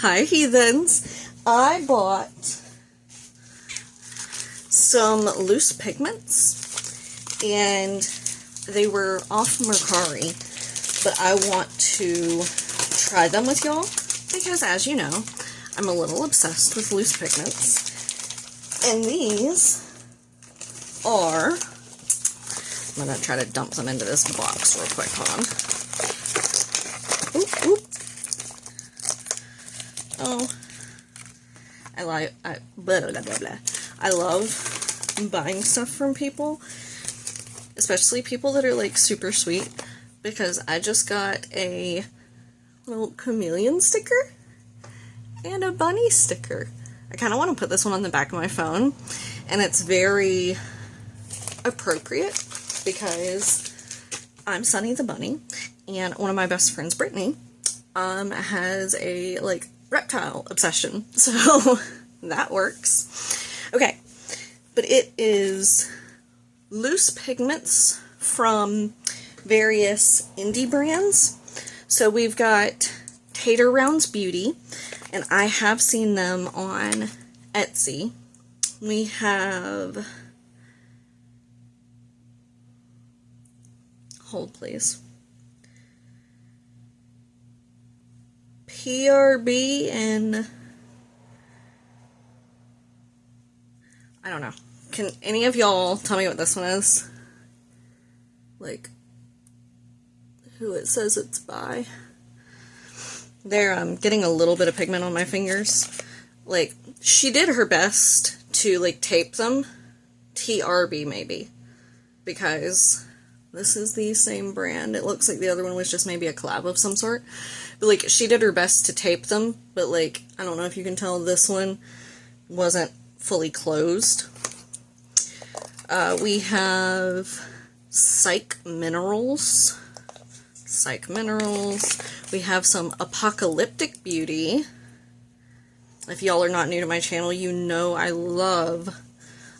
Hi, heathens. I bought some loose pigments, and they were off Mercari, but I want to try them with y'all, because as you know, I'm a little obsessed with loose pigments. And these are, I'm going to try to dump them into this box real quick, hold on. Oop, oop. Oh, blah, blah, blah, blah. I love buying stuff from people, especially people that are like super sweet, because I just got a little chameleon sticker and a bunny sticker. I kind of want to put this one on the back of my phone, and it's very appropriate because I'm Sunny the bunny, and one of my best friends, Brittany, has a like reptile obsession, so that works. Okay, but it is loose pigments from various indie brands. So we've got Tater Rounds Beauty, and I have seen them on Etsy. We have, hold please, PRB and I don't know. Can any of y'all tell me what this one is? Like, who it says it's by. They're getting a little bit of pigment on my fingers. Like, she did her best to like tape them. TRB maybe. Because this is the same brand. It looks like the other one was just maybe a collab of some sort. But like, she did her best to tape them. But like, I don't know if you can tell, this one wasn't fully closed. We have Psych Minerals. Psych Minerals. We have some Apocalyptic Beauty. If y'all are not new to my channel, you know I love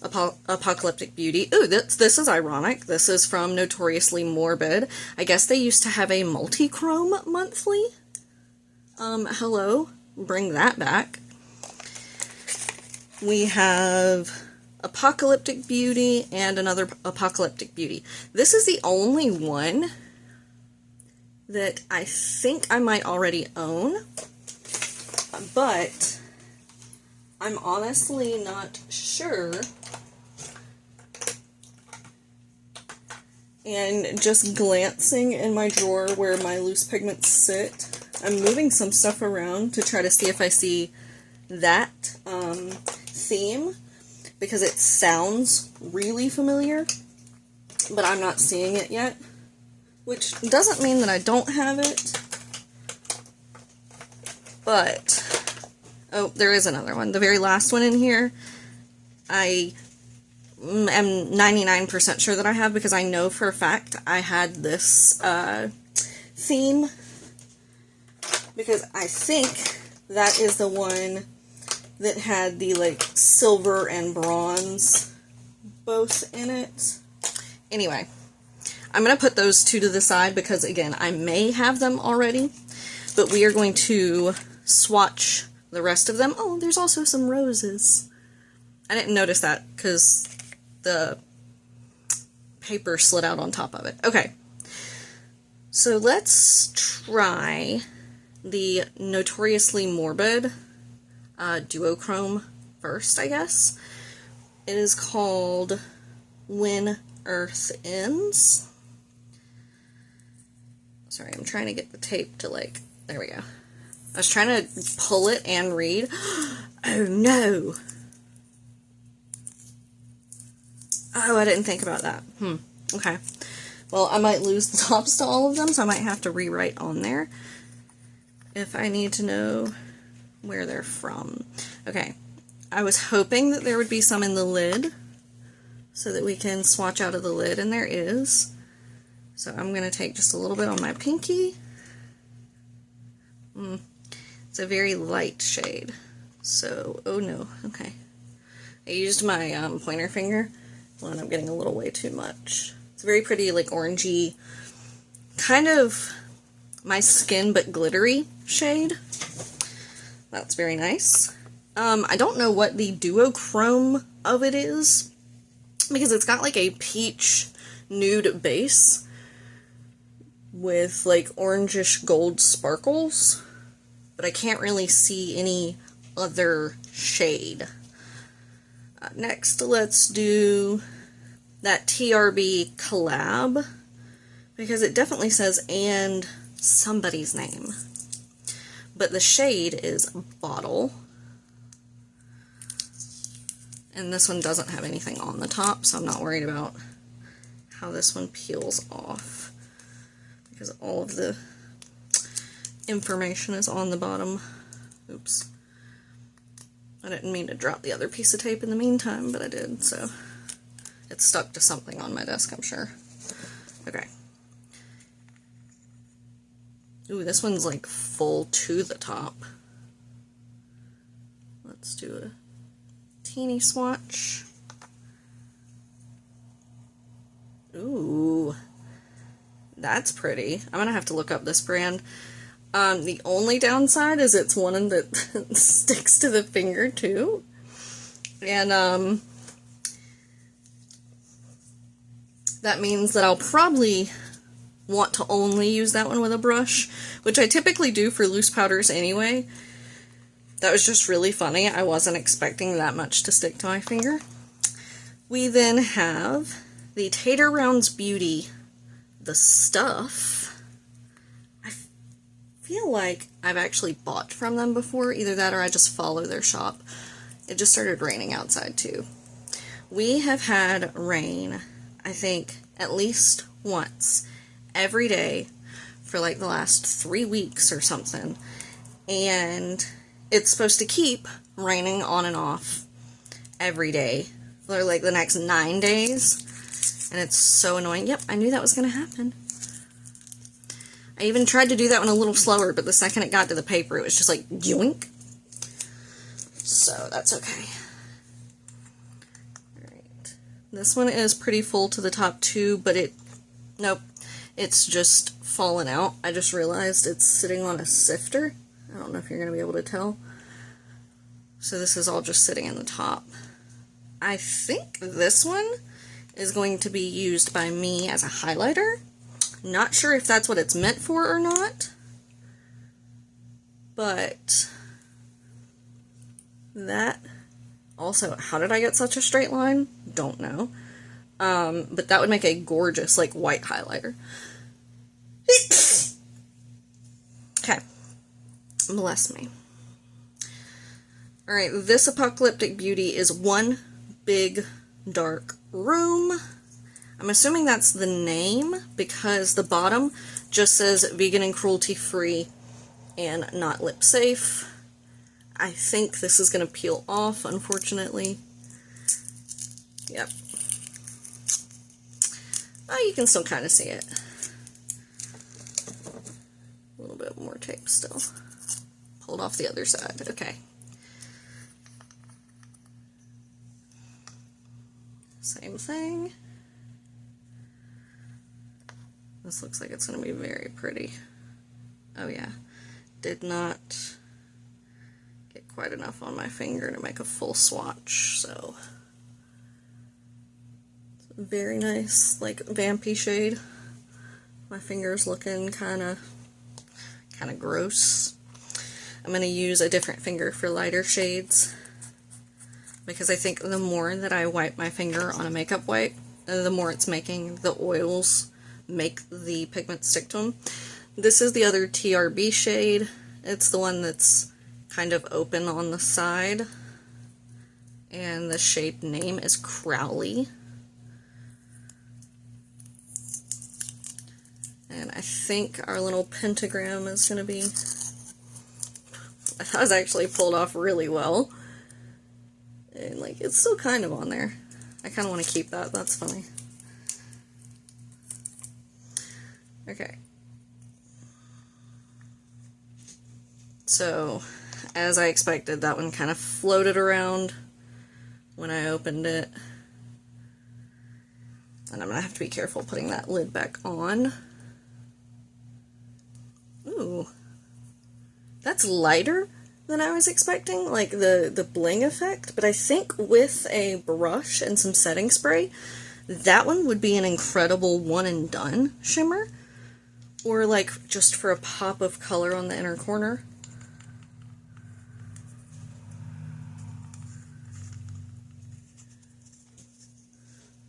Apocalyptic Beauty. Ooh, this is ironic. This is from Notoriously Morbid. I guess they used to have a multi-chrome monthly. Hello. Bring that back. We have Apocalyptic Beauty and another Apocalyptic Beauty. This is the only one that I think I might already own, but I'm honestly not sure. And just glancing in my drawer where my loose pigments sit, I'm moving some stuff around to try to see if I see that theme, because it sounds really familiar, but I'm not seeing it yet. Which doesn't mean that I don't have it, but, oh, there is another one. The very last one in here, I am 99% sure that I have, because I know for a fact I had this theme, because I think that is the one that had the, like, silver and bronze both in it. Anyway. I'm going to put those two to the side because, again, I may have them already, but we are going to swatch the rest of them. Oh, there's also some roses. I didn't notice that because the paper slid out on top of it. Okay, so let's try the Notoriously Morbid duochrome first, I guess. It is called When Earth Ends. Sorry, I'm trying to get the tape to, like, there we go. I was trying to pull it and read. Oh, no. Oh, I didn't think about that. Okay. Well, I might lose the tops to all of them, so I might have to rewrite on there if I need to know where they're from. Okay. I was hoping that there would be some in the lid so that we can swatch out of the lid, and there is. So I'm going to take just a little bit on my pinky. It's a very light shade. So, oh no, okay. I used my pointer finger. Well, I'm getting a little way too much. It's a very pretty, like, orangey, kind of my skin but glittery shade. That's very nice. I don't know what the duochrome of it is, because it's got like a peach nude base with like orangish gold sparkles, but I can't really see any other shade. Next, let's do that TRB collab, because it definitely says and somebody's name, but the shade is Bottle, and this one doesn't have anything on the top, so I'm not worried about how this one peels off, because all of the information is on the bottom. Oops. I didn't mean to drop the other piece of tape in the meantime, but I did, so it's stuck to something on my desk, I'm sure. Okay. Ooh, this one's like full to the top. Let's do a teeny swatch. Ooh, that's pretty. I'm gonna have to look up this brand. The only downside is it's one that sticks to the finger too. And that means that I'll probably want to only use that one with a brush, which I typically do for loose powders anyway. That was just really funny. I wasn't expecting that much to stick to my finger. We then have the Tater Rounds Beauty, the Stuff. I feel like I've actually bought from them before, either that or I just follow their shop. It just started raining outside too. We have had rain, I think, at least once every day for like the last 3 weeks or something, and it's supposed to keep raining on and off every day for like the next 9 days, and it's so annoying. Yep, I knew that was going to happen. I even tried to do that one a little slower, but the second it got to the paper, it was just like yoink. So that's okay. Alright. This one is pretty full to the top too, but nope, it's just fallen out. I just realized it's sitting on a sifter. I don't know if you're going to be able to tell. So this is all just sitting in the top. I think this one is going to be used by me as a highlighter. Not sure if that's what it's meant for or not. But that also, how did I get such a straight line? Don't know. But that would make a gorgeous like white highlighter. Okay. Bless me. Alright, this Apocalyptic Beauty is One Big Dark Room. I'm assuming that's the name because the bottom just says vegan and cruelty free and not lip safe. I think this is going to peel off, unfortunately. Yep. Oh, you can still kind of see it. A little bit more tape still. Pulled off the other side. Okay. Same thing. This looks like it's going to be very pretty. Oh yeah. Did not get quite enough on my finger to make a full swatch, so it's a very nice, like, vampy shade. My finger's looking kind of gross. I'm going to use a different finger for lighter shades, because I think the more that I wipe my finger on a makeup wipe, the more it's making the oils make the pigment stick to them. This is the other TRB shade. It's the one that's kind of open on the side, and the shade name is Crowley. And I think our little pentagram is going to be... That was actually pulled off really well. And, like, it's still kind of on there. I kind of want to keep that. That's funny. Okay. So, as I expected, that one kind of floated around when I opened it. And I'm going to have to be careful putting that lid back on. Ooh. That's lighter than I was expecting, like the bling effect, but I think with a brush and some setting spray, that one would be an incredible one and done shimmer, or like just for a pop of color on the inner corner.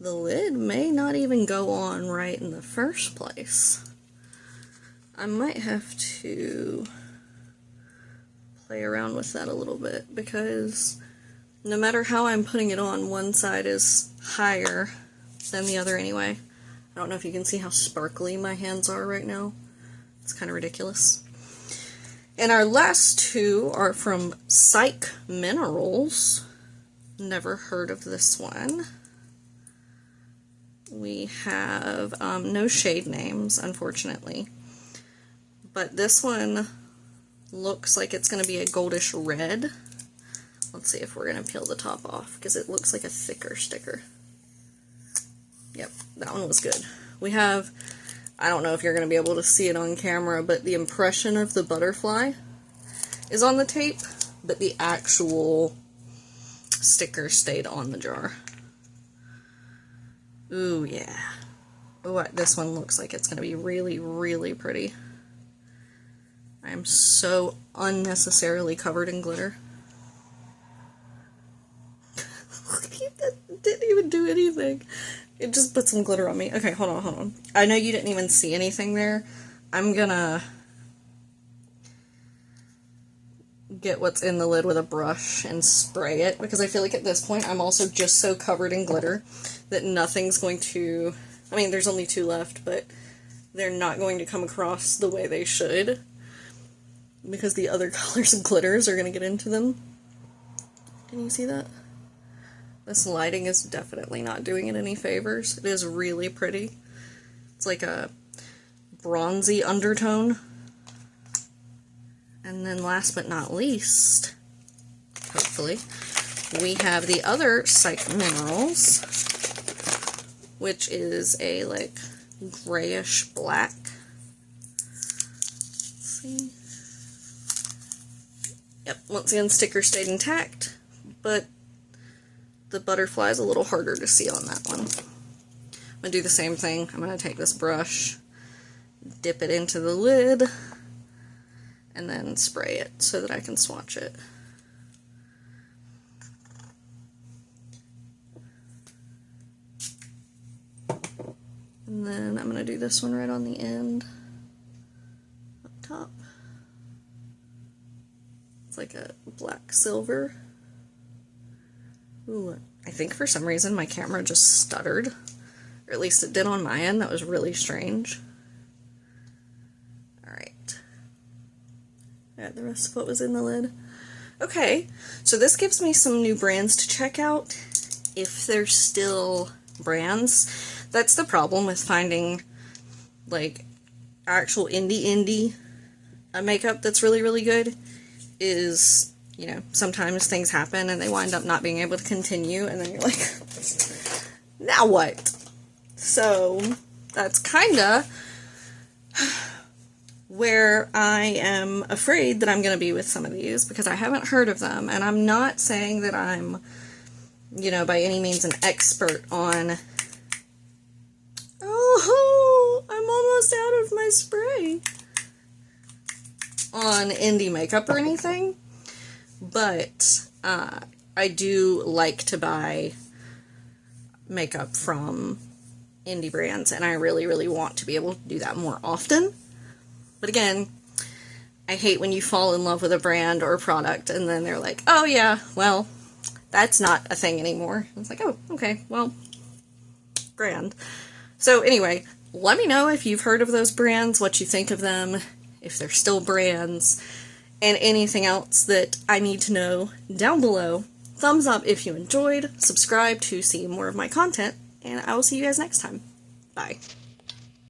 The lid may not even go on right in the first place. I might have to play around with that a little bit, because no matter how I'm putting it on, one side is higher than the other anyway. I don't know if you can see how sparkly my hands are right now. It's kind of ridiculous. And our last two are from Heyyyy Minerals. Never heard of this one. We have no shade names, unfortunately. But this one looks like it's going to be a goldish red. Let's see if we're going to peel the top off, because it looks like a thicker sticker. Yep, that one was good. We have, I don't know if you're going to be able to see it on camera, but the impression of the butterfly is on the tape, but the actual sticker stayed on the jar. Ooh, yeah. Ooh, this one looks like it's going to be really, really pretty. I am so unnecessarily covered in glitter. It didn't even do anything. It just put some glitter on me. Okay, hold on, hold on. I know you didn't even see anything there. I'm gonna get what's in the lid with a brush and spray it, because I feel like at this point I'm also just so covered in glitter that nothing's going to, I mean, there's only two left, but they're not going to come across the way they should, because the other colors of glitters are going to get into them. Can you see that? This lighting is definitely not doing it any favors. It is really pretty. It's like a bronzy undertone. And then last but not least, hopefully, we have the other Heyyyy Minerals, which is a like grayish black. Let's see. Yep, once again, sticker stayed intact, but the butterfly is a little harder to see on that one. I'm going to do the same thing. I'm going to take this brush, dip it into the lid, and then spray it so that I can swatch it. And then I'm going to do this one right on the end, up top. It's like a black silver. Ooh, I think for some reason my camera just stuttered, or at least it did on my end. That was really strange. Alright. Alright, the rest of what was in the lid. Okay, so this gives me some new brands to check out, if they're still brands. That's the problem with finding, like, actual indie makeup that's really, really good, is, you know, sometimes things happen and they wind up not being able to continue, and then you're like, now what? So, that's kinda where I am afraid that I'm going to be with some of these, because I haven't heard of them, and I'm not saying that I'm, you know, by any means an expert on... Oh, I'm almost out of my spray on indie makeup or anything, but I do like to buy makeup from indie brands, and I really, really want to be able to do that more often. But again, I hate when you fall in love with a brand or a product and then they're like, oh yeah, well, that's not a thing anymore. It's like, oh, okay, well, grand. So anyway, let me know if you've heard of those brands, what you think of them, if they're still brands, and anything else that I need to know down below. Thumbs up if you enjoyed, subscribe to see more of my content, and I will see you guys next time. Bye.